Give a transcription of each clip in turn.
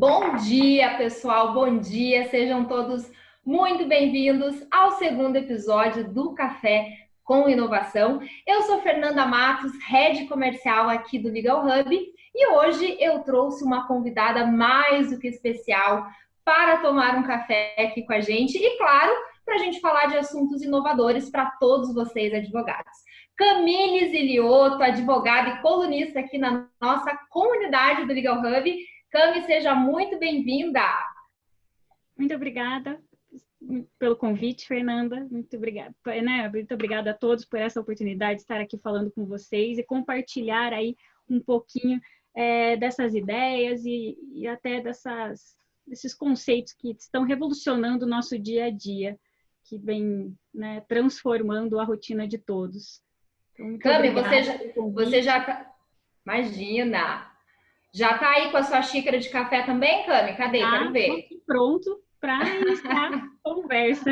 Bom dia, pessoal. Bom dia. Sejam todos muito bem-vindos ao segundo episódio do Café com Inovação. Eu sou Fernanda Matos, Head Comercial aqui do Legal Hub, e hoje eu trouxe uma convidada mais do que especial para tomar um café aqui com a gente e, claro, para a gente falar de assuntos inovadores para todos vocês, advogados. Camille Zilioto, advogada e colunista aqui na nossa comunidade do Legal Hub. Cami, seja muito bem-vinda. Muito obrigada pelo convite, Fernanda. Muito obrigada, Muito obrigada a todos por essa oportunidade de estar aqui falando com vocês e compartilhar aí um pouquinho dessas ideias e até desses conceitos que estão revolucionando o nosso dia a dia, que vem transformando a rotina de todos. Então, Cami, você já... Imagina! Já tá aí com a sua xícara de café também, Cami? Cadê? Quero ver. Pronto para iniciar a conversa.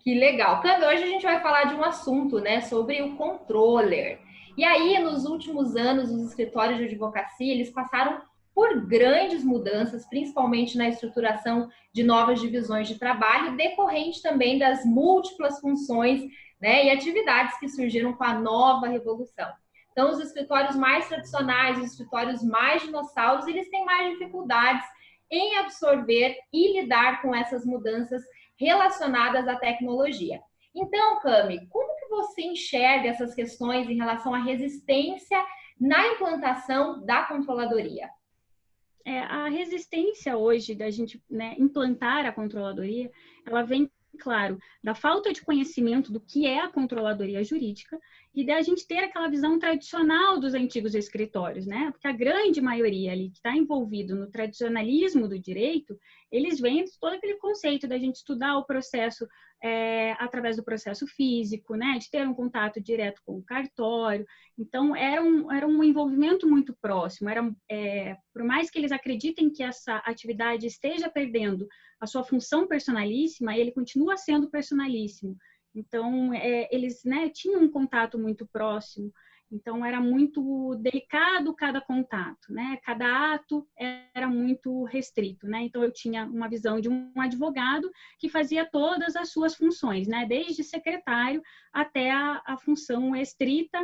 Que legal. Cami, hoje a gente vai falar de um assunto, sobre o controller. E aí, nos últimos anos, os escritórios de advocacia, eles passaram por grandes mudanças, principalmente na estruturação de novas divisões de trabalho, decorrente também das múltiplas funções, e atividades que surgiram com a nova revolução. Então, os escritórios mais tradicionais, os escritórios mais dinossauros, eles têm mais dificuldades em absorver e lidar com essas mudanças relacionadas à tecnologia. Então, Cami, como que você enxerga essas questões em relação à resistência na implantação da controladoria? A resistência hoje da gente implantar a controladoria, ela vem, claro, da falta de conhecimento do que é a controladoria jurídica e da gente ter aquela visão tradicional dos antigos escritórios, Porque a grande maioria ali que está envolvido no tradicionalismo do direito, eles vêm de todo aquele conceito da gente estudar o processo através do processo físico, de ter um contato direto com o cartório. Então, era um envolvimento muito próximo. Por mais que eles acreditem que essa atividade esteja perdendo a sua função personalíssima, ele continua sendo personalíssimo. Então, eles tinham um contato muito próximo, então era muito delicado cada contato, Cada ato era muito restrito, Então, eu tinha uma visão de um advogado que fazia todas as suas funções, Desde secretário até a função estrita,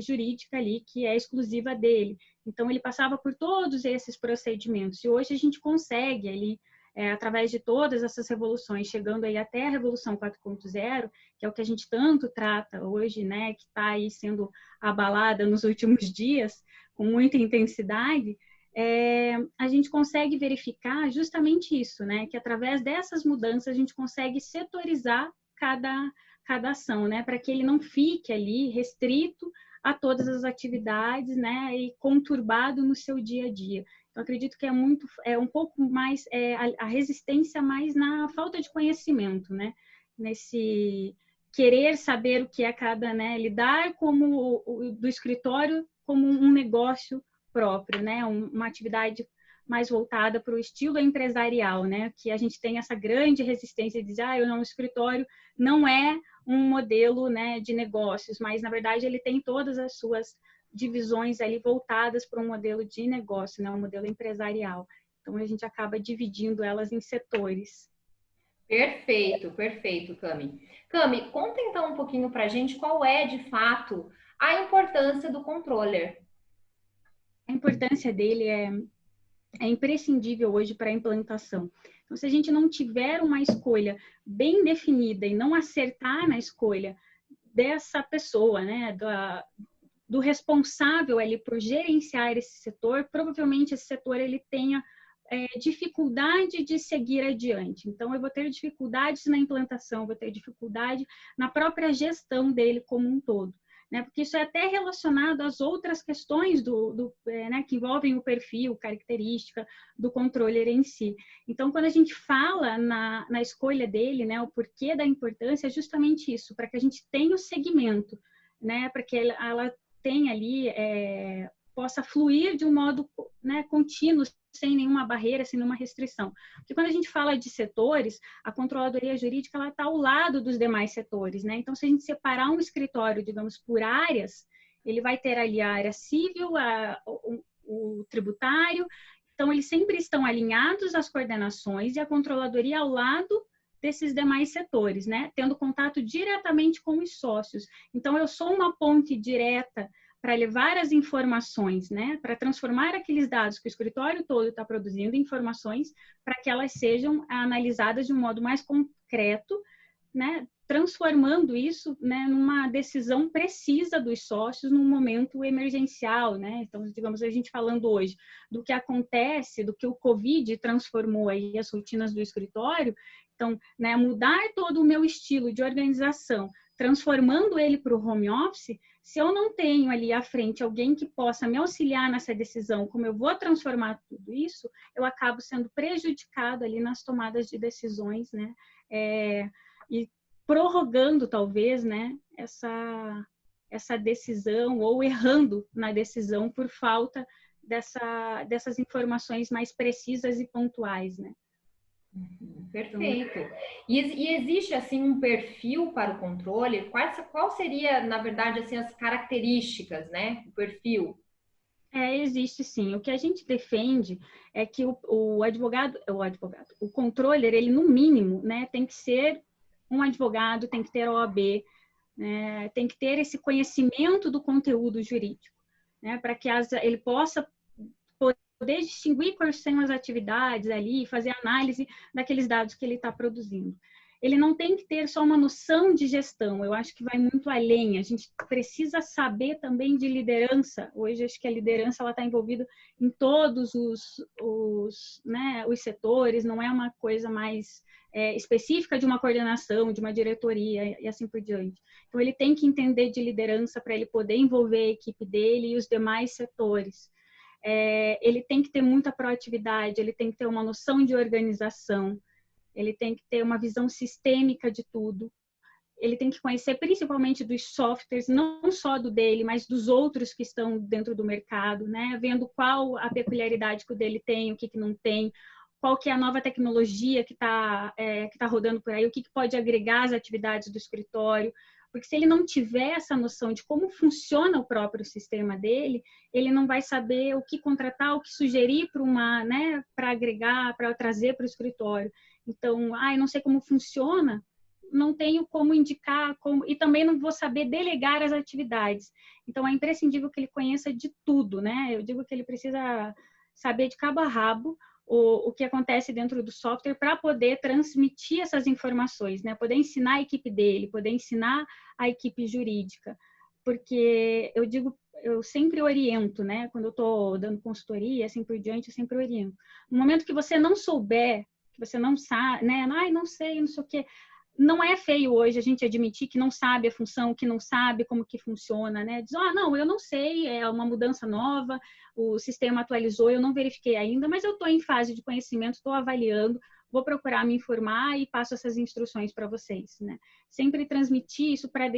jurídica ali, que é exclusiva dele. Então, ele passava por todos esses procedimentos e hoje a gente consegue ali, através de todas essas revoluções, chegando aí até a Revolução 4.0, que é o que a gente tanto trata hoje, que está aí sendo abalada nos últimos dias, com muita intensidade, a gente consegue verificar justamente isso, que através dessas mudanças a gente consegue setorizar cada ação, para que ele não fique ali restrito a todas as atividades, e conturbado no seu dia a dia. Então, acredito que é um pouco mais a resistência mais na falta de conhecimento, Nesse querer saber o que é cada, lidar como do escritório como um negócio próprio, Uma atividade mais voltada para o estilo empresarial, Que a gente tem essa grande resistência de dizer, o escritório não é um modelo, de negócios, mas na verdade ele tem todas as suas divisões ali voltadas para um modelo de negócio, um modelo empresarial. Então, a gente acaba dividindo elas em setores. Perfeito, perfeito, Cami. Cami, conta então um pouquinho para a gente qual é, de fato, a importância do controller. A importância dele é imprescindível hoje para a implantação. Então, se a gente não tiver uma escolha bem definida e não acertar na escolha dessa pessoa, do responsável ali por gerenciar esse setor, provavelmente esse setor ele tenha dificuldade de seguir adiante. Então, eu vou ter dificuldades na implantação, vou ter dificuldade na própria gestão dele como um todo. Porque isso é até relacionado às outras questões que envolvem o perfil, característica do controller em si. Então, quando a gente fala na escolha dele, o porquê da importância, é justamente isso, para que a gente tenha o segmento, para que ela tenha ali, possa fluir de um modo contínuo, sem nenhuma barreira, sem nenhuma restrição. Porque quando a gente fala de setores, a controladoria jurídica ela está ao lado dos demais setores, Então, se a gente separar um escritório, digamos, por áreas, ele vai ter ali a área civil, o tributário, Então, eles sempre estão alinhados às coordenações e a controladoria ao lado desses demais setores, né? Tendo contato diretamente com os sócios. Então, eu sou uma ponte direta para levar as informações, né? Para transformar aqueles dados que o escritório todo está produzindo em informações para que elas sejam analisadas de um modo mais concreto, né? Transformando isso, né, numa decisão precisa dos sócios num momento emergencial, né? Então, digamos, a gente falando hoje do que acontece, do que o Covid transformou aí as rotinas do escritório. Então, né, mudar todo o meu estilo de organização, transformando ele para o home office, se eu não tenho ali à frente alguém que possa me auxiliar nessa decisão, como eu vou transformar tudo isso, eu acabo sendo prejudicado ali nas tomadas de decisões, né? E prorrogando, talvez, né, essa decisão ou errando na decisão por falta dessas informações mais precisas e pontuais, né? Perfeito. E existe, assim, um perfil para o controle? Qual seria, na verdade, assim, as características, né, do perfil? Existe sim. O que a gente defende é que o controller, ele no mínimo, né, tem que ser um advogado, tem que ter OAB, né, tem que ter esse conhecimento do conteúdo jurídico, né, para que ele possa poder distinguir quais são as atividades ali, fazer análise daqueles dados que ele está produzindo. Ele não tem que ter só uma noção de gestão, eu acho que vai muito além. A gente precisa saber também de liderança. Hoje, acho que a liderança está envolvida em todos né, os setores, não é uma coisa mais específica de uma coordenação, de uma diretoria e assim por diante. Então, ele tem que entender de liderança para ele poder envolver a equipe dele e os demais setores. Ele tem que ter muita proatividade, ele tem que ter uma noção de organização, ele tem que ter uma visão sistêmica de tudo, ele tem que conhecer principalmente dos softwares, não só do dele, mas dos outros que estão dentro do mercado, né? Vendo qual a peculiaridade que o dele tem, o que não tem, qual que é a nova tecnologia que tá rodando por aí, o que pode agregar às atividades do escritório. Porque se ele não tiver essa noção de como funciona o próprio sistema dele, ele não vai saber o que contratar, o que sugerir né, para agregar, para trazer para o escritório. Então, eu não sei como funciona, não tenho como indicar, e também não vou saber delegar as atividades. Então, é imprescindível que ele conheça de tudo, né? Eu digo que ele precisa saber de cabo a rabo o que acontece dentro do software para poder transmitir essas informações, né? Poder ensinar a equipe dele, poder ensinar a equipe jurídica. Porque eu sempre oriento, né? Quando eu estou dando consultoria, assim por diante, eu sempre oriento. No momento que você não souber, que você não sabe, né? Não sei, não sei o quê. Não é feio hoje a gente admitir que não sabe a função, que não sabe como que funciona, né? Diz, não, eu não sei, é uma mudança nova, o sistema atualizou, eu não verifiquei ainda, mas eu estou em fase de conhecimento, estou avaliando, vou procurar me informar e passo essas instruções para vocês, né? Sempre transmitir isso para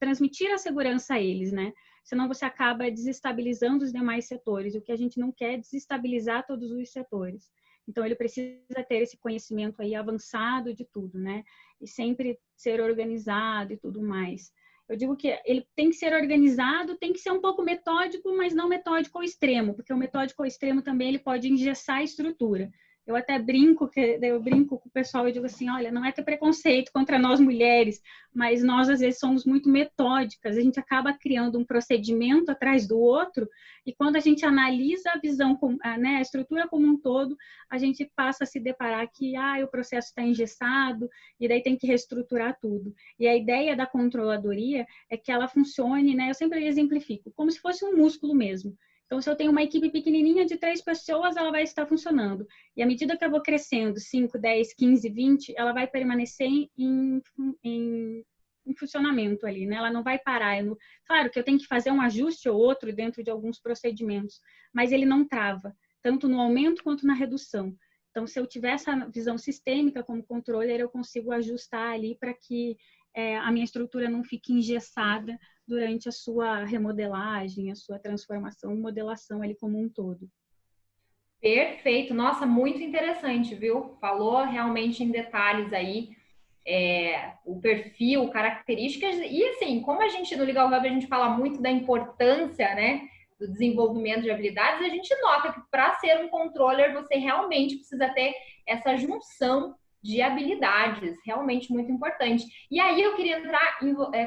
transmitir a segurança a eles, né? Senão você acaba desestabilizando os demais setores. O que a gente não quer é desestabilizar todos os setores. Então, ele precisa ter esse conhecimento aí avançado de tudo, né? E sempre ser organizado e tudo mais. Eu digo que ele tem que ser organizado, tem que ser um pouco metódico, mas não metódico ao extremo, porque o metódico ao extremo também ele pode engessar a estrutura. Eu até brinco com o pessoal e digo assim, olha, não é ter preconceito contra nós mulheres, mas nós às vezes somos muito metódicas, a gente acaba criando um procedimento atrás do outro, e quando a gente analisa a visão, né, a estrutura como um todo, a gente passa a se deparar que o processo está engessado, e daí tem que reestruturar tudo. E a ideia da controladoria é que ela funcione, né, eu sempre exemplifico, como se fosse um músculo mesmo. Então, se eu tenho uma equipe pequenininha de 3 pessoas, ela vai estar funcionando. E à medida que eu vou crescendo, 5, 10, 15, 20, ela vai permanecer em funcionamento ali, né? Ela não vai parar. Claro que eu tenho que fazer um ajuste ou outro dentro de alguns procedimentos, mas ele não trava, tanto no aumento quanto na redução. Então, se eu tiver essa visão sistêmica como controller, eu consigo ajustar ali para que a minha estrutura não fique engessada durante a sua remodelagem, a sua transformação e modelação ali como um todo. Perfeito, nossa, muito interessante, viu? Falou realmente em detalhes aí, o perfil, características, e assim, como a gente no Legal Hub a gente fala muito da importância, né, do desenvolvimento de habilidades, a gente nota que para ser um controller você realmente precisa ter essa junção de habilidades, realmente muito importante. E aí eu queria entrar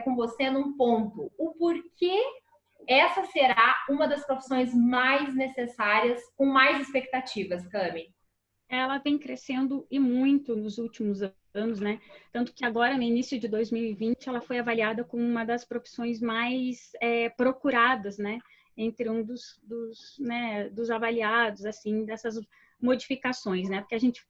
com você num ponto, o porquê essa será uma das profissões mais necessárias, com mais expectativas, Cami? Ela vem crescendo e muito nos últimos anos, né? Tanto que agora, no início de 2020, ela foi avaliada como uma das profissões mais procuradas, né? Entre né, dos avaliados, assim, dessas modificações, né? Porque a gente,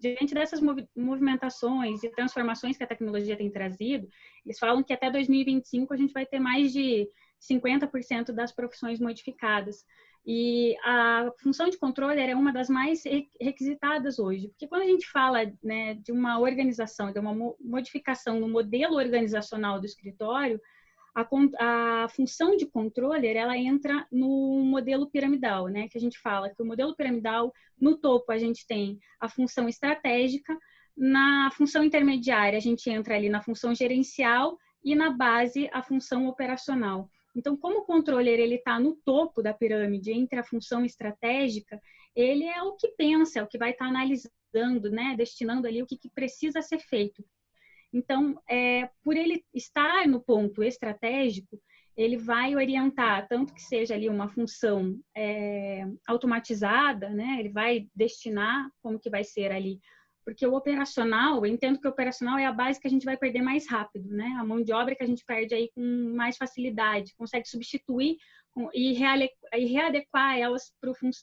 diante dessas movimentações e transformações que a tecnologia tem trazido, eles falam que até 2025 a gente vai ter mais de 50% das profissões modificadas. E a função de controller é uma das mais requisitadas hoje, porque quando a gente fala, né, de uma organização, de uma modificação no modelo organizacional do escritório, a função de controller, ela entra no modelo piramidal, né, que a gente fala que o modelo piramidal, no topo a gente tem a função estratégica, na função intermediária a gente entra ali na função gerencial e na base a função operacional. Então, como o controller ele está no topo da pirâmide, entre a função estratégica, ele é o que pensa, é o que vai estar analisando, né, destinando ali o que precisa ser feito. Então, por ele estar no ponto estratégico, ele vai orientar, tanto que seja ali uma função automatizada, né, ele vai destinar como que vai ser ali. Porque o operacional, eu entendo que o operacional é a base que a gente vai perder mais rápido, né? A mão de obra que a gente perde aí com mais facilidade, consegue substituir e readequar elas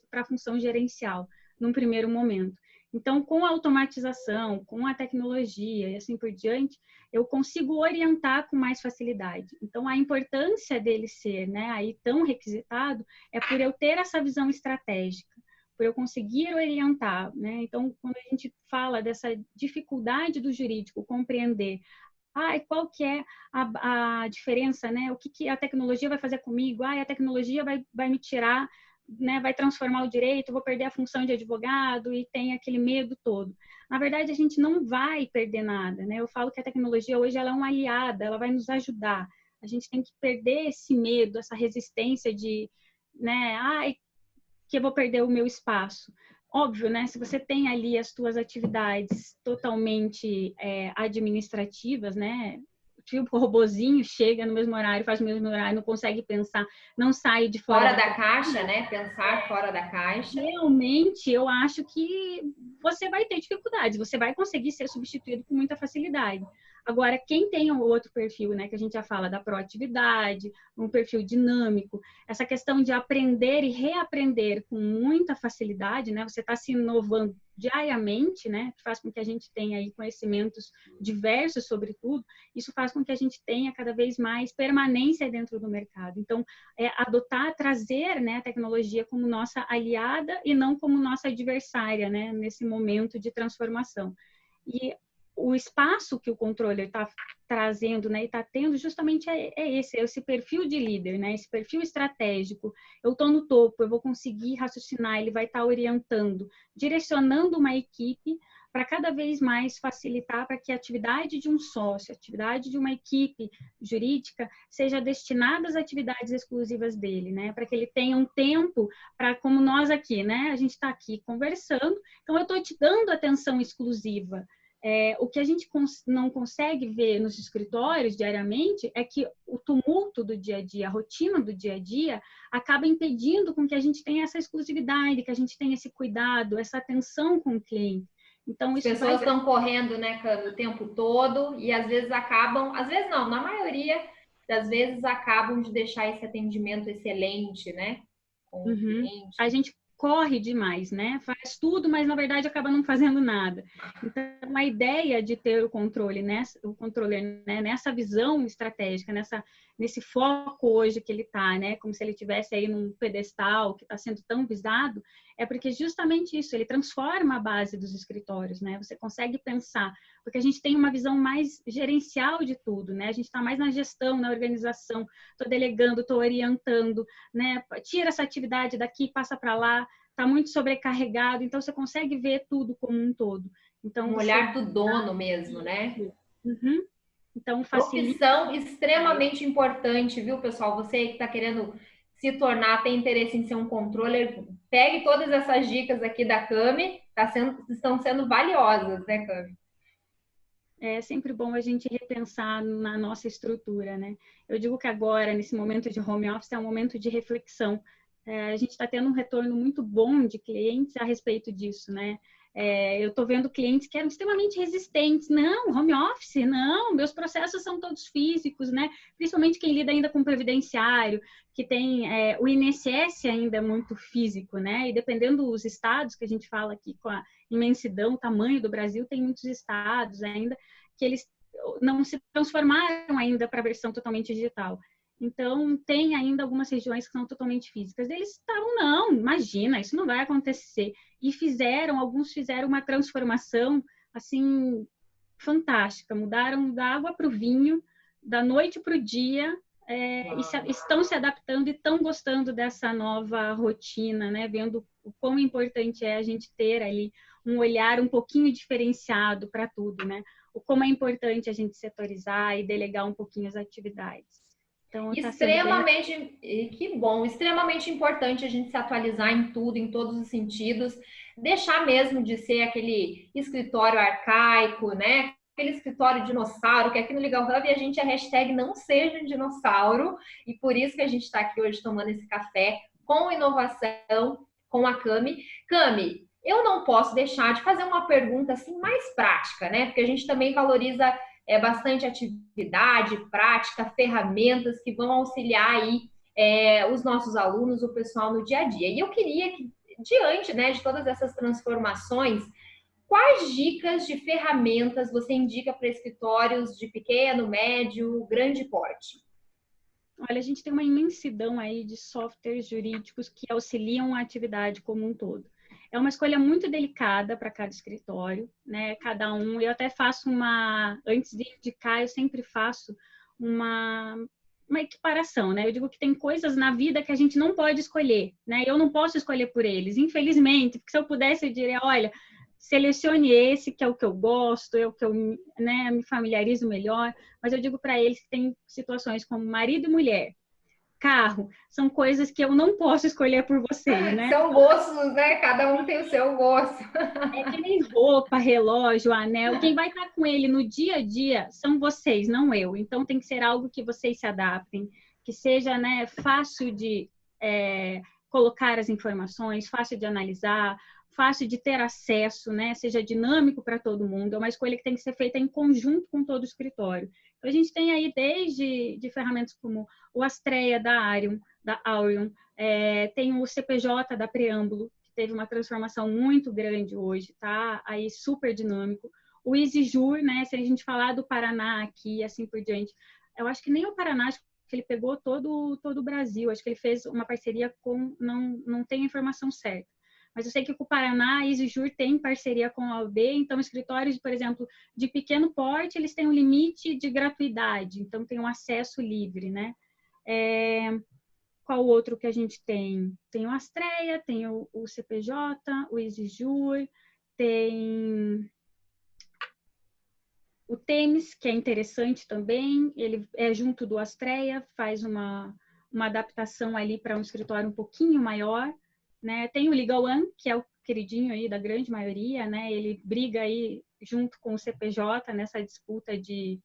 para a função gerencial, num primeiro momento. Então, com a automatização, com a tecnologia e assim por diante, eu consigo orientar com mais facilidade. Então, a importância dele ser, né, aí tão requisitado é por eu ter essa visão estratégica, por eu conseguir orientar, né? Então, quando a gente fala dessa dificuldade do jurídico compreender, qual que é a diferença, né? O que a tecnologia vai fazer comigo? A tecnologia vai me tirar, né? Vai transformar o direito, eu vou perder a função de advogado e tem aquele medo todo. Na verdade, a gente não vai perder nada, né? Eu falo que a tecnologia hoje ela é uma aliada, ela vai nos ajudar. A gente tem que perder esse medo, essa resistência de, né? Que eu vou perder o meu espaço. Óbvio, né? Se você tem ali as suas atividades totalmente administrativas, né? Tipo, o robozinho chega no mesmo horário, faz o mesmo horário, não consegue pensar, não sai de fora da caixa, né? Pensar fora da caixa. Realmente, eu acho que você vai ter dificuldades, você vai conseguir ser substituído com muita facilidade. Agora, quem tem o outro perfil, né, que a gente já fala da proatividade, um perfil dinâmico, essa questão de aprender e reaprender com muita facilidade, né, você está se inovando diariamente, né, que faz com que a gente tenha aí conhecimentos diversos sobre tudo, isso faz com que a gente tenha cada vez mais permanência dentro do mercado. Então, adotar, trazer, né, a tecnologia como nossa aliada e não como nossa adversária, né, nesse momento de transformação. E o espaço que o controller está trazendo, né, e está tendo justamente esse perfil de líder, né, esse perfil estratégico. Eu estou no topo, eu vou conseguir raciocinar, ele vai estar orientando, direcionando uma equipe para cada vez mais facilitar para que a atividade de um sócio, a atividade de uma equipe jurídica seja destinada às atividades exclusivas dele, né, para que ele tenha um tempo para, como nós aqui, né, a gente está aqui conversando, então eu estou te dando atenção exclusiva. O que a gente não consegue ver nos escritórios diariamente é que o tumulto do dia a dia, a rotina do dia a dia, acaba impedindo com que a gente tenha essa exclusividade, que a gente tenha esse cuidado, essa atenção com o cliente. Então, as pessoas estão correndo, né, o tempo todo e às vezes acabam, às vezes não, na maioria das vezes acabam de deixar esse atendimento excelente, né, com o cliente. A gente corre demais, né? Faz tudo, mas na verdade acaba não fazendo nada. Então, a ideia de ter o controller, né, nessa visão estratégica, nesse foco hoje que ele está, né? Como se ele estivesse aí num pedestal que está sendo tão visado, é porque justamente isso, ele transforma a base dos escritórios, né? Você consegue pensar, porque a gente tem uma visão mais gerencial de tudo, né? A gente está mais na gestão, na organização, estou delegando, estou orientando, né? Tira essa atividade daqui, passa para lá, está muito sobrecarregado, então você consegue ver tudo como um todo. Então, um olhar do dono mesmo, né? Então, facilita. Profissão extremamente importante, viu, pessoal? Você que está querendo se tornar, ter interesse em ser um controller, pegue todas essas dicas aqui da Cami, estão sendo valiosas, né, Cami? É sempre bom a gente repensar na nossa estrutura, né? Eu digo que agora, nesse momento de home office, é um momento de reflexão. A gente está tendo um retorno muito bom de clientes a respeito disso, né? Eu estou vendo clientes que eram extremamente resistentes. Não, home office, não, meus processos são todos físicos, né? Principalmente quem lida ainda com previdenciário, que tem o INSS ainda muito físico, né? E dependendo dos estados que a gente fala aqui com a imensidão, o tamanho do Brasil, tem muitos estados ainda que eles não se transformaram ainda para a versão totalmente digital. Então, tem ainda algumas regiões que são totalmente físicas. Eles estavam, não, imagina, isso não vai acontecer. E alguns fizeram uma transformação, assim, fantástica. Mudaram da água para o vinho, da noite para o dia, estão se adaptando e estão gostando dessa nova rotina, né? Vendo o quão importante é a gente ter ali um olhar um pouquinho diferenciado para tudo, né? O como é importante a gente setorizar e delegar um pouquinho as atividades. Então, extremamente, que bom, extremamente importante a gente se atualizar em tudo, em todos os sentidos, deixar mesmo de ser aquele escritório arcaico, né? Aquele escritório dinossauro, que aqui no Legal Hub a gente é hashtag não seja um dinossauro, e por isso que a gente está aqui hoje tomando esse café com inovação, com a Cami. Cami, eu não posso deixar de fazer uma pergunta assim mais prática, né? Porque a gente também valoriza bastante atividade, prática, ferramentas que vão auxiliar aí os nossos alunos, o pessoal no dia a dia. E eu queria que, diante, né, de todas essas transformações, quais dicas de ferramentas você indica para escritórios de pequeno, médio, grande porte? Olha, a gente tem uma imensidão aí de softwares jurídicos que auxiliam a atividade como um todo. É uma escolha muito delicada para cada escritório, né? Cada um. Eu até faço antes de indicar, eu sempre faço uma equiparação, né? Eu digo que tem coisas na vida que a gente não pode escolher, né? Eu não posso escolher por eles, infelizmente, porque se eu pudesse, eu diria, olha, selecione esse, que é o que eu gosto, é o que eu, né, me familiarizo melhor, mas eu digo para eles que tem situações como marido e mulher, carro, são coisas que eu não posso escolher por vocês, né? São gostos, né? Cada um tem o seu gosto. É que nem roupa, relógio, anel. Quem vai estar com ele no dia a dia são vocês, não eu. Então tem que ser algo que vocês se adaptem, que seja, né, fácil de colocar as informações, fácil de analisar, fácil de ter acesso, né? Seja dinâmico para todo mundo. É uma escolha que tem que ser feita em conjunto com todo o escritório. Então, a gente tem aí desde de ferramentas como o Astreia da Aurion, tem o CPJ da Preâmbulo, que teve uma transformação muito grande hoje, tá? Aí super dinâmico. O EasyJur, né? Se a gente falar do Paraná aqui, assim por diante, eu acho que nem o Paraná, acho que ele pegou todo o Brasil. Acho que ele fez uma parceria com, não tem a informação certa. Mas eu sei que com o Paraná, a EasyJur tem parceria com a OAB, então escritórios, por exemplo, de pequeno porte, eles têm um limite de gratuidade, então tem um acesso livre, né? Qual outro que a gente tem? Tem o Astreia, tem o CPJ, o EasyJur, tem o Temis, que é interessante também, ele é junto do Astreia, faz uma adaptação ali para um escritório um pouquinho maior, né? Tem o Legal One, que é o queridinho aí da grande maioria, né? Ele briga aí junto com o CPJ nessa disputa de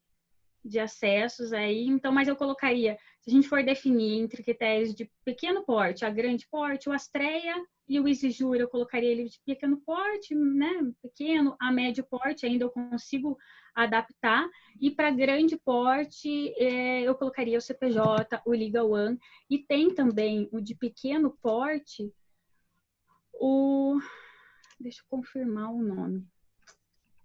acessos aí. Então, mas eu colocaria, se a gente for definir entre critérios de pequeno porte a grande porte, o Astreia e o EasyJur, eu colocaria ele de pequeno porte, né? Pequeno a médio porte, ainda eu consigo adaptar. E para grande porte, eu colocaria o CPJ, o Legal One. E tem também o de pequeno porte, deixa eu confirmar o nome,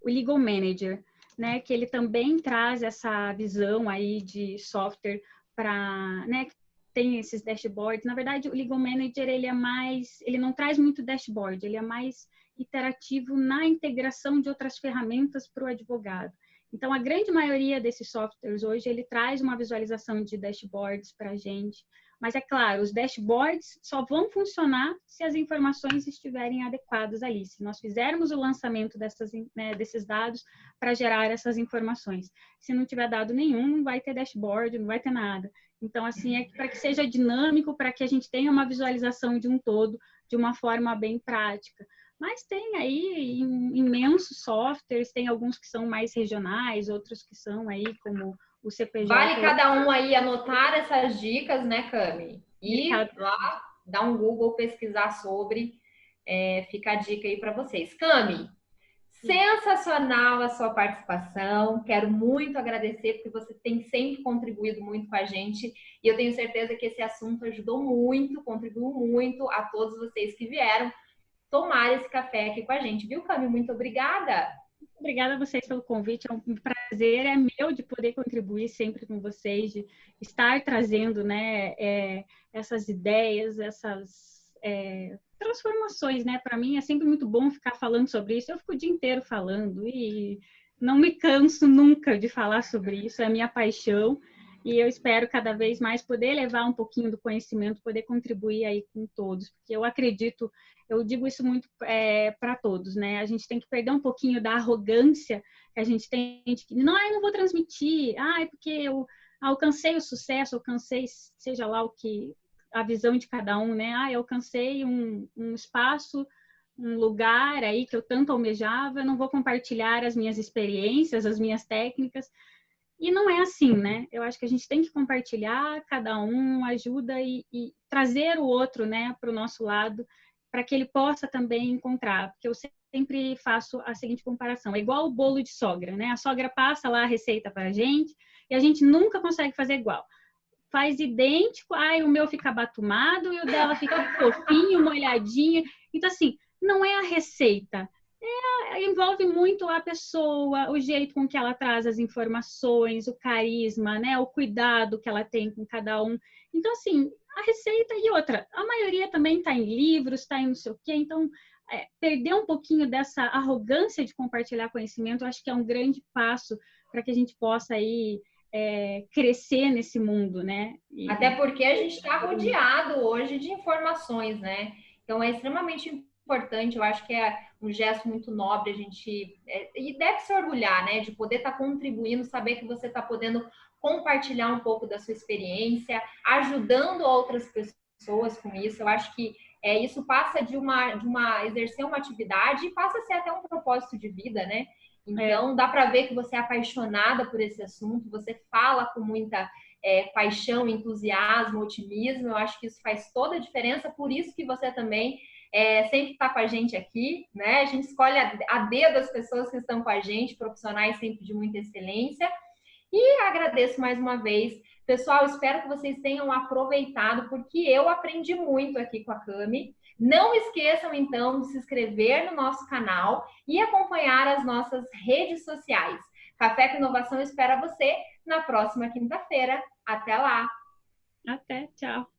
o Legal Manager, né, que ele também traz essa visão aí de software para, né, tem esses dashboards. Na verdade, o Legal Manager, ele não traz muito dashboard, ele é mais iterativo na integração de outras ferramentas para o advogado. Então, a grande maioria desses softwares hoje, ele traz uma visualização de dashboards para a gente, Mas é claro, os dashboards só vão funcionar se as informações estiverem adequadas ali, se nós fizermos o lançamento desses dados para gerar essas informações. Se não tiver dado nenhum, não vai ter dashboard, não vai ter nada. Então, assim, é para que seja dinâmico, para que a gente tenha uma visualização de um todo, de uma forma bem prática. Mas tem aí imensos softwares, tem alguns que são mais regionais, outros que são aí como o CPJ. Vale cada um aí anotar essas dicas, né, Cami? E lá, dar um Google, pesquisar sobre, fica a dica aí para vocês. Cami, sensacional a sua participação. Quero muito agradecer, porque você tem sempre contribuído muito com a gente. E eu tenho certeza que esse assunto ajudou muito, contribuiu muito a todos vocês que vieram tomar esse café aqui com a gente. Viu, Cami? Muito obrigada. Obrigada a vocês pelo convite. É um prazer, é meu de poder contribuir sempre com vocês, de estar trazendo, né, essas ideias, essas transformações, né? Para mim é sempre muito bom ficar falando sobre isso. Eu fico o dia inteiro falando e não me canso nunca de falar sobre isso. É a minha paixão e eu espero cada vez mais poder levar um pouquinho do conhecimento, poder contribuir aí com todos, porque eu acredito, eu digo isso muito para todos, né? A gente tem que perder um pouquinho da arrogância que a gente tem de que, não, eu não vou transmitir, é porque eu alcancei o sucesso, alcancei, seja lá o que, a visão de cada um, né? Eu alcancei um espaço, um lugar aí que eu tanto almejava, eu não vou compartilhar as minhas experiências, as minhas técnicas. E não é assim, né? Eu acho que a gente tem que compartilhar, cada um ajuda e trazer o outro, né, para o nosso lado, para que ele possa também encontrar. Porque eu sempre faço a seguinte comparação: é igual o bolo de sogra, né? A sogra passa lá a receita para a gente e a gente nunca consegue fazer igual. Faz idêntico, o meu fica abatumado e o dela fica fofinho, molhadinho. Então, assim, não é a receita. Envolve muito a pessoa, o jeito com que ela traz as informações, o carisma, né? O cuidado que ela tem com cada um. Então, assim, a receita e outra. A maioria também está em livros, está em não sei o quê. Então, perder um pouquinho dessa arrogância de compartilhar conhecimento, eu acho que é um grande passo para que a gente possa aí crescer nesse mundo, né? Até porque a gente está rodeado hoje de informações, né? Então, é extremamente importante, eu acho que é um gesto muito nobre a gente, e deve se orgulhar, né, de poder estar contribuindo, saber que você está podendo compartilhar um pouco da sua experiência, ajudando outras pessoas com isso. Eu acho que isso passa de exercer uma atividade e passa a ser até um propósito de vida, né? Então, dá para ver que você é apaixonada por esse assunto, você fala com muita paixão, entusiasmo, otimismo. Eu acho que isso faz toda a diferença, por isso que você também sempre está com a gente aqui, né? A gente escolhe a dedo as pessoas que estão com a gente, profissionais sempre de muita excelência. E agradeço mais uma vez. Pessoal, espero que vocês tenham aproveitado, porque eu aprendi muito aqui com a Cami. Não esqueçam, então, de se inscrever no nosso canal e acompanhar as nossas redes sociais. Café com Inovação espera você na próxima quinta-feira. Até lá! Até, tchau!